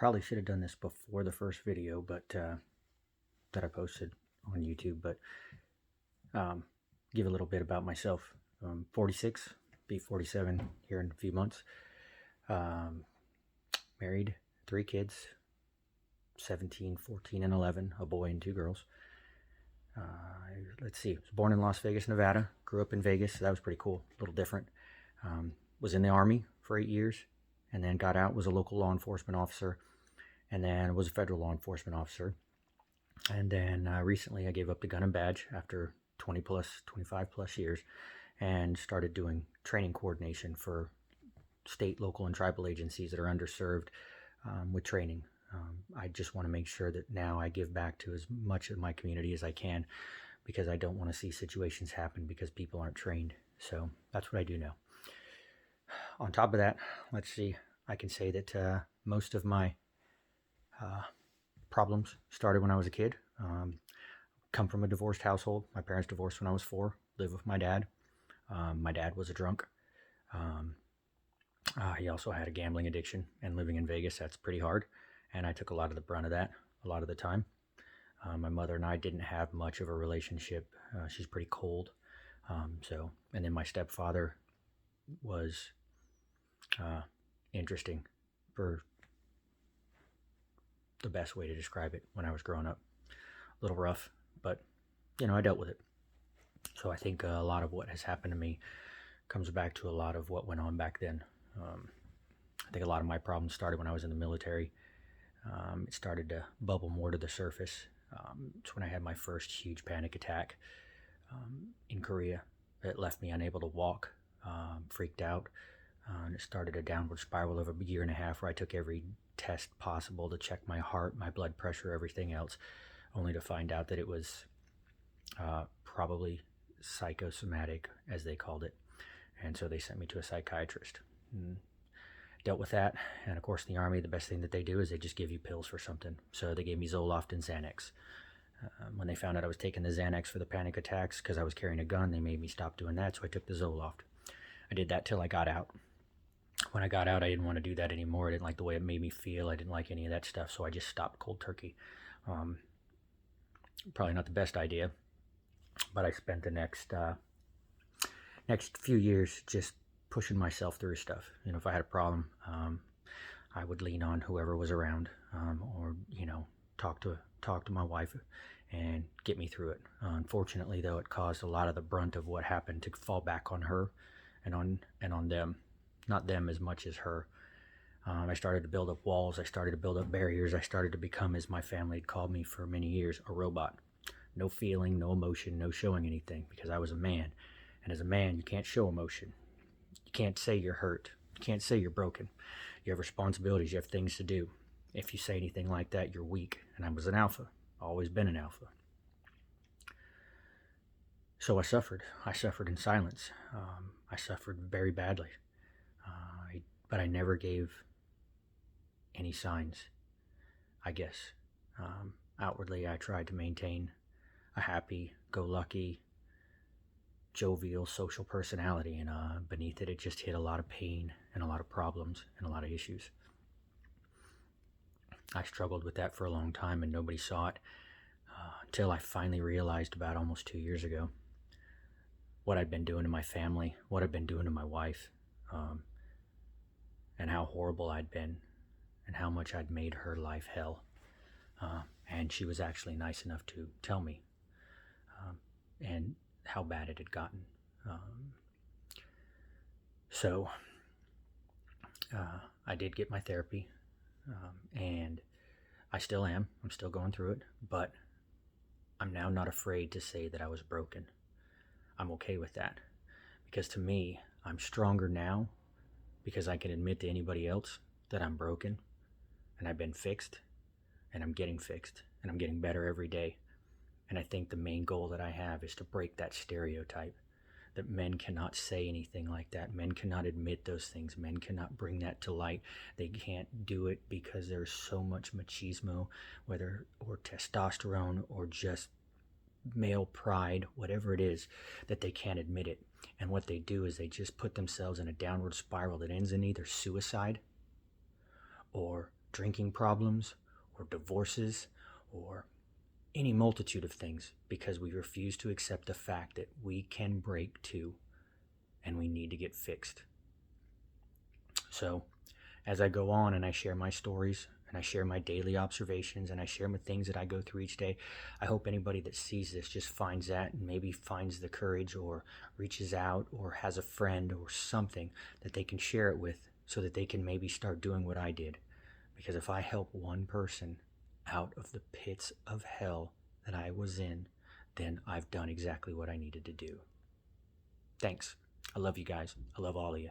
Probably should have done this before the first video, but that I posted on YouTube. But um, give a little bit about myself. I'm 46, be 47 here in a few months. Married, 3 kids, 17, 14, and 11, a boy and 2 girls. Let's see, I was born in Las Vegas, Nevada. Grew up in Vegas, so that was pretty cool, a little different. Was in the Army for 8 years, and then got out, was a local law enforcement officer, and then was a federal law enforcement officer. And then recently I gave up the gun and badge after 25 plus years, and started doing training coordination for state, local, and tribal agencies that are underserved with training. I just want to make sure that now I give back to as much of my community as I can, because I don't want to see situations happen because people aren't trained. So that's what I do now. On top of that, let's see, I can say that most of my problems started when I was a kid. Come from a divorced household. My parents divorced when I was 4. Lived with my dad. My dad was a drunk. He also had a gambling addiction, and living in Vegas, that's pretty hard. And I took a lot of the brunt of that a lot of the time. My mother and I didn't have much of a relationship. She's pretty cold. And then my stepfather was interesting, for the best way to describe it, when I was growing up. A little rough, but I dealt with it. So I think a lot of what has happened to me comes back to a lot of what went on back then. I think a lot of my problems started when I was in the military. It started to bubble more to the surface. It's when I had my first huge panic attack in Korea. It left me unable to walk, freaked out, and it started a downward spiral over a year and a half, where I took every test possible to check my heart, my blood pressure, everything else, only to find out that it was probably psychosomatic, as they called it. And so they sent me to a psychiatrist. Dealt with that, and of course in the Army, the best thing that they do is they just give you pills for something. So they gave me Zoloft and Xanax. When they found out I was taking the Xanax for the panic attacks because I was carrying a gun, they made me stop doing that, so I took the Zoloft. I did that till I got out. When I got out, I didn't want to do that anymore. I didn't like the way it made me feel. I didn't like any of that stuff, so I just stopped cold turkey. Probably not the best idea, but I spent the next few years just pushing myself through stuff. If I had a problem, I would lean on whoever was around, or talk to my wife and get me through it. Unfortunately, though, it caused a lot of the brunt of what happened to fall back on her and on them. Not them as much as her. I started to build up walls. I started to build up barriers. I started to become, as my family had called me for many years, a robot. No feeling, no emotion, no showing anything, because I was a man. And as a man, you can't show emotion. You can't say you're hurt. You can't say you're broken. You have responsibilities. You have things to do. If you say anything like that, you're weak. And I was an alpha. Always been an alpha. So I suffered. I suffered in silence. I suffered very badly. But I never gave any signs, I guess. Outwardly, I tried to maintain a happy-go-lucky, jovial, social personality, and beneath it, it just hid a lot of pain and a lot of problems and a lot of issues. I struggled with that for a long time, and nobody saw it until I finally realized about almost 2 years ago what I'd been doing to my family, what I'd been doing to my wife, and how horrible I'd been, and how much I'd made her life hell. And she was actually nice enough to tell me, and how bad it had gotten. So I did get my therapy, and I still am. I'm still going through it, but I'm now not afraid to say that I was broken. I'm okay with that, because to me, I'm stronger now because I can admit to anybody else that I'm broken, and I've been fixed, and I'm getting fixed, and I'm getting better every day. And I think the main goal that I have is to break that stereotype that men cannot say anything like that. Men cannot admit those things. Men cannot bring that to light. They can't do it because there's so much machismo, or testosterone, or just male pride, whatever it is, that they can't admit it. And what they do is they just put themselves in a downward spiral that ends in either suicide or drinking problems or divorces or any multitude of things because we refuse to accept the fact that we can break too and we need to get fixed. So, as I go on and I share my stories and I share my daily observations and I share my things that I go through each day, I hope anybody that sees this just finds that and maybe finds the courage or reaches out or has a friend or something that they can share it with so that they can maybe start doing what I did. Because if I help one person out of the pits of hell that I was in, then I've done exactly what I needed to do. Thanks. I love you guys. I love all of you.